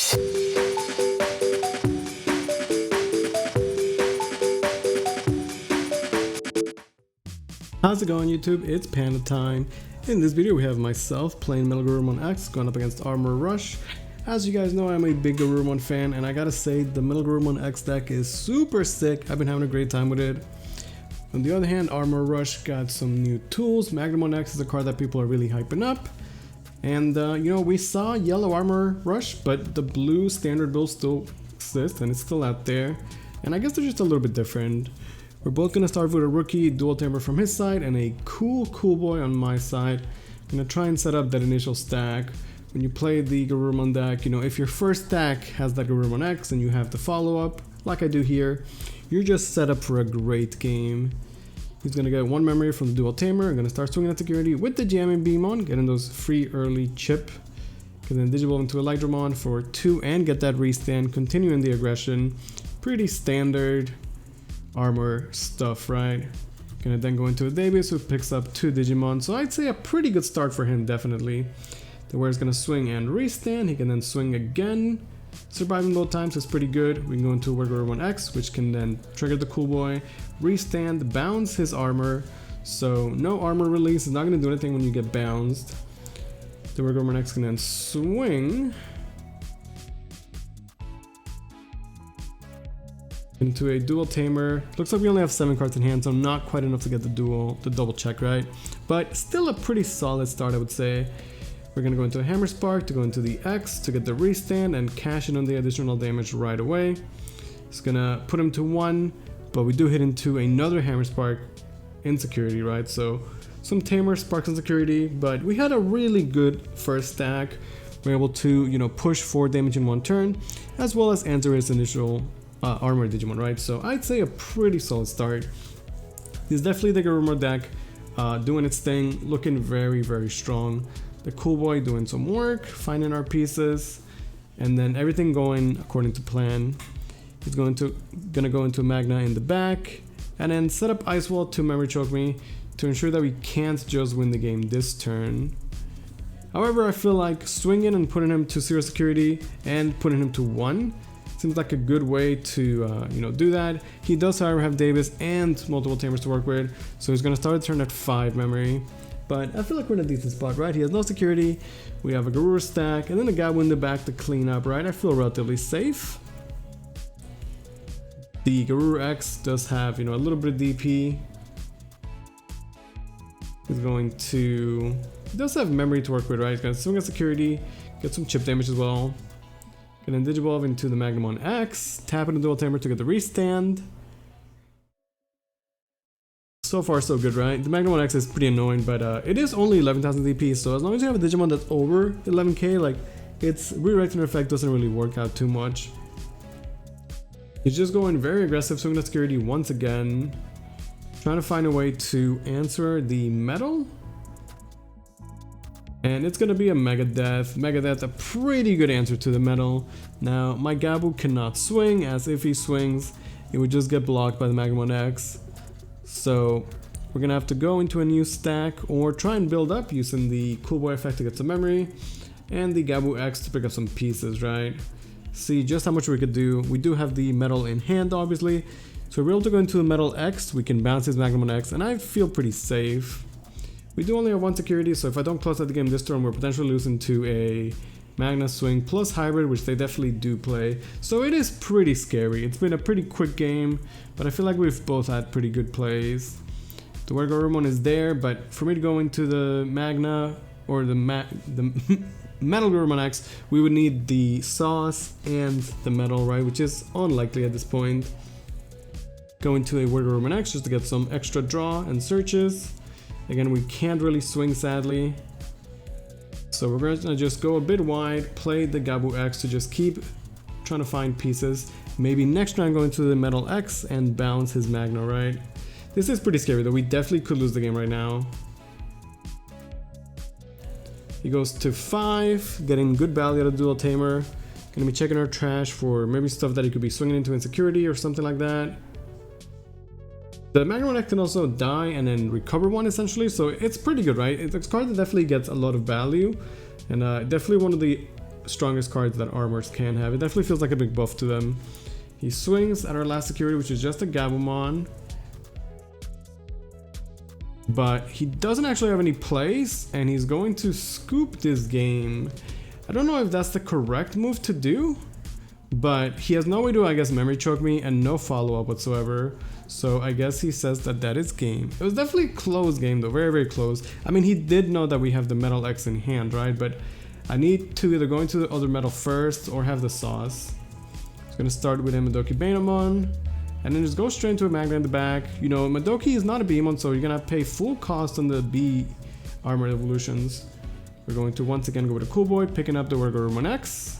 How's it going, YouTube? It's Panda time. In this video we have myself playing Metalgarurumon X going up against Armor Rush. As you guys know, I'm a big Garurumon fan, and I gotta say the Metalgarurumon X deck is super sick. I've been having a great time with it. On the other hand, Armor Rush got some new tools. Magnamon X is a card that people are really hyping up. And you know, we saw Yellow Armor Rush, but the blue standard build still exists and it's still out there. And I guess they're just a little bit different. We're both gonna start with a rookie dual tamer from his side and a cool boy on my side. I'm gonna try and set up that initial stack. When you play the Garurumon deck, you know, if your first stack has that Garurumon X and you have the follow-up, like I do here, you're just set up for a great game. He's gonna get one memory from the dual tamer. I'm gonna start swinging at security with the jamming beam on, getting those free early chip. Can then Digivolve into a Luisthepanda for 2 and get that restand, continuing the aggression. Pretty standard armor stuff, right? Gonna then go into a Davis who picks up 2 Digimon, so I'd say a pretty good start for him, definitely. The Ware's gonna swing and restand. He can then swing again. Surviving both times is pretty good. We can go into Garurumon X, which can then trigger the cool boy, restand, bounce his armor. So no armor release, is not gonna do anything when you get bounced. The Garurumon X can then swing into a dual tamer. Looks like we only have 7 cards in hand, so not quite enough to get the double check, right? But still a pretty solid start, I would say. We're gonna go into a Hammer Spark to go into the X to get the restand and cash in on the additional damage right away. It's gonna put him to 1, but we do hit into another Hammer Spark in security, right? So some tamer sparks in security, but we had a really good first stack. We're able to, you know, push 4 damage in 1 turn, as well as answer his initial armor Digimon, right? So I'd say a pretty solid start. This is definitely the Garurumon deck doing its thing, looking very strong. The cool boy doing some work, finding our pieces, and then everything going according to plan. He's gonna go into Magna in the back, and then set up Ice Wall to memory choke me to ensure that we can't just win the game this turn. However, I feel like swinging and putting him to 0 security and putting him to 1 seems like a good way to you know, do that. He does, however, have Davis and multiple tamers to work with, so he's gonna start the turn at 5 memory. But I feel like we're in a decent spot, right? He has no security, we have a Garuru stack, and then a Gabu in the back to clean up, right? I feel relatively safe. The Garuru X does have, you know, a little bit of DP. He's going to... He does have memory to work with, right? He's gonna swing at security, get some chip damage as well. And then Digivolve into the Magnamon X, tap into dual tamer to get the restand. So far so good, right? The Magnamon X is pretty annoying, but it is only 11,000 DP, so as long as you have a Digimon that's over 11k, like, its redirecting effect doesn't really work out too much. He's just going very aggressive, swinging at security once again. Trying to find a way to answer the metal. And it's gonna be a Megadeth. Megadeth, a pretty good answer to the metal. Now, my Gabu cannot swing, as if he swings, it would just get blocked by the Magnamon X. So we're gonna have to go into a new stack or try and build up using the cool boy effect to get some memory and the Gabu X to pick up some pieces, right? See just how much we could do. We do have the metal in hand, obviously, so we're able to go into the metal X. We can bounce his Magnamon X, and I feel pretty safe. We do only have 1 security, so if I don't close out the game this turn, we're potentially losing to a Magna Swing plus Hybrid, which they definitely do play. So it is pretty scary. It's been a pretty quick game, but I feel like we've both had pretty good plays. The Garurumon is there, but for me to go into the Magna or the Metalgarurumon X, we would need the sauce and the metal, right? Which is unlikely at this point. Go into a Garurumon X just to get some extra draw and searches. Again, we can't really swing, sadly. So we're going to just go a bit wide, play the Gabu X to just keep trying to find pieces. Maybe next round go into the Metal X and bounce his Magna, right? This is pretty scary though, we definitely could lose the game right now. He goes to 5, getting good value out of dual tamer. Gonna be checking our trash for maybe stuff that he could be swinging into insecurity or something like that. The Magnamon X can also die and then recover 1 essentially, so it's pretty good, right? It's a card that definitely gets a lot of value, and definitely one of the strongest cards that armors can have. It definitely feels like a big buff to them. He swings at our last security, which is just a Gabumon. But he doesn't actually have any plays, and he's going to scoop this game. I don't know if that's the correct move to do, but he has no way to, I guess, memory choke me and no follow-up whatsoever. So I guess he says that that is game. It was definitely a close game though, very, very close. I mean, he did know that we have the Metal X in hand, right? But I need to either go into the other metal first or have the sauce. It's gonna start with a Metalgarurumon, and then just go straight into a Magna in the back. You know, Madoki is not a Beemon, so you're gonna pay full cost on the B armor evolutions. We're going to once again go with a Cool Boy, picking up the Garurumon X.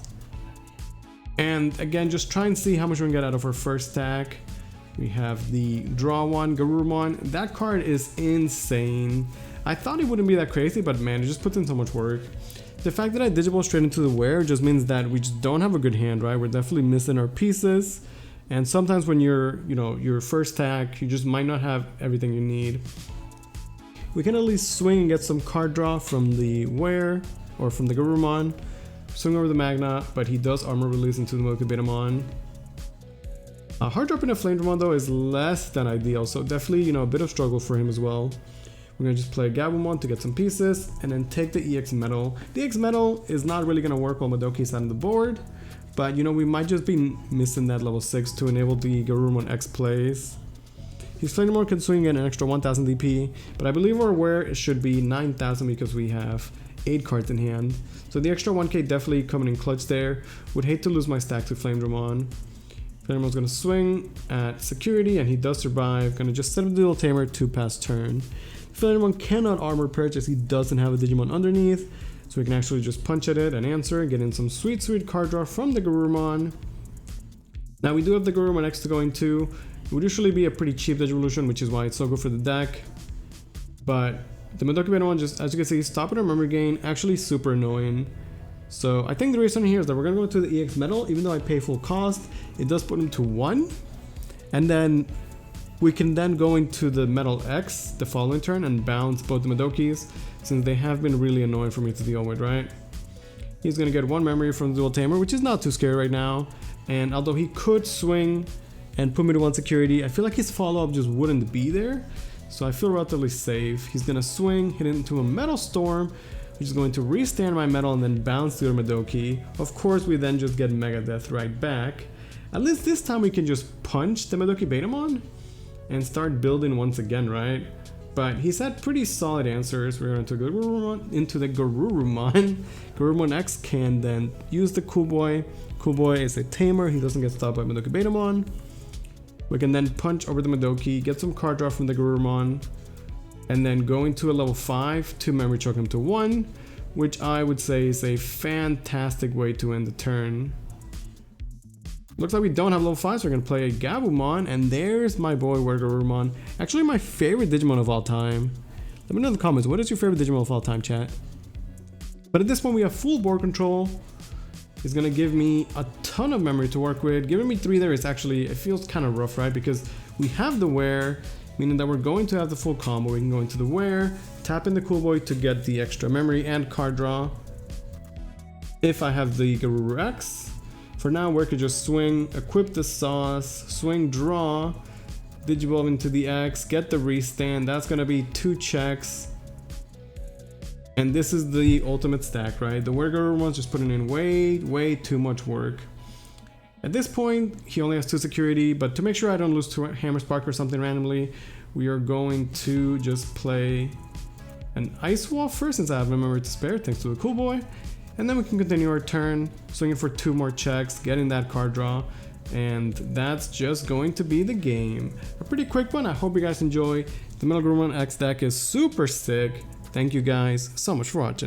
And again, just try and see how much we can get out of our first stack. We have the Draw One Garurumon. That card is insane. I thought it wouldn't be that crazy, but man, it just puts in so much work. The fact that I Digiball straight into the wear just means that we just don't have a good hand, right? We're definitely missing our pieces. And sometimes when you're, your first stack, you just might not have everything you need. We can at least swing and get some card draw from the wear or from the Garurumon. Swing over the Magna, but he does armor release into the Metalgarurumon. Hard dropping a Flamedramon though is less than ideal, so definitely, a bit of struggle for him as well. We're gonna just play Gabumon to get some pieces, and then take the EX Metal. The EX Metal is not really gonna work while Madoki's on the board, but we might just be missing that level 6 to enable the Garurumon X plays. His Flamedramon can swing in an extra 1000 DP, but I believe our wear should be 9000 because we have 8 cards in hand. So the extra 1k definitely coming in clutch there. Would hate to lose my stack to Flamedramon. Flamedramon's gonna swing at security, and he does survive. Gonna just set up the Dual Tamer to pass turn. Flamedramon cannot armor purchase, he doesn't have a Digimon underneath, so we can actually just punch at it and answer, get in some sweet, sweet card draw from the Garurumon. Now we do have the Garurumon X to go into. It would usually be a pretty cheap Digivolution, which is why it's so good for the deck. But the Metalgarurumon, just as you can see, stopping our memory gain, actually super annoying. So I think the reason here is that we're gonna go to the EX Metal. Even though I pay full cost, it does put him to 1, and then we can then go into the Metal X the following turn and bounce both the Madokis, since they have been really annoying for me to deal with, right? He's gonna get 1 memory from the Dual Tamer, which is not too scary right now. And although he could swing and put me to 1 security, I feel like his follow-up just wouldn't be there. So I feel relatively safe. He's gonna swing, hit into a Metal Storm, which is going to restand my metal and then bounce the Madoki. Of course, we then just get Mega Death right back. At least this time we can just punch the Madoki Betamon and start building once again, right? But he's had pretty solid answers. We're going to go into the Garurumon. Garurumon X can then use the Cool Boy. Cool Boy is a tamer, he doesn't get stopped by Madoki Betamon. We can then punch over the Madoki, get some card draw from the Garurumon, and then go into a level 5 to memory choke him to 1, which I would say is a fantastic way to end the turn. Looks like we don't have level 5, so we're going to play a Gabumon, and there's my boy Garurumon. Actually my favorite Digimon of all time. Let me know in the comments, what is your favorite Digimon of all time, chat? But at this point we have full board control. It's going to give me a ton of memory to work with. Giving me 3 there is actually, it feels kind of rough, right? Because we have the wear, meaning that we're going to have the full combo. We can go into the wear, tap in the Cool Boy to get the extra memory and card draw. If I have the Garuru X, for now we could just swing, equip the sauce, swing, draw, Digivolve into the X, get the restand. That's gonna be 2 checks. And this is the ultimate stack, right? The Garurumon's just putting in way too much work. At this point, he only has 2 security, but to make sure I don't lose to Hammer Spark or something randomly, we are going to just play an Ice Wall first, since I have no memory to spare, thanks to the Cool Boy. And then we can continue our turn, swinging for 2 more checks, getting that card draw, and that's just going to be the game. A pretty quick one. I hope you guys enjoy. The Metalgarurumon X deck is super sick. Thank you guys so much for watching.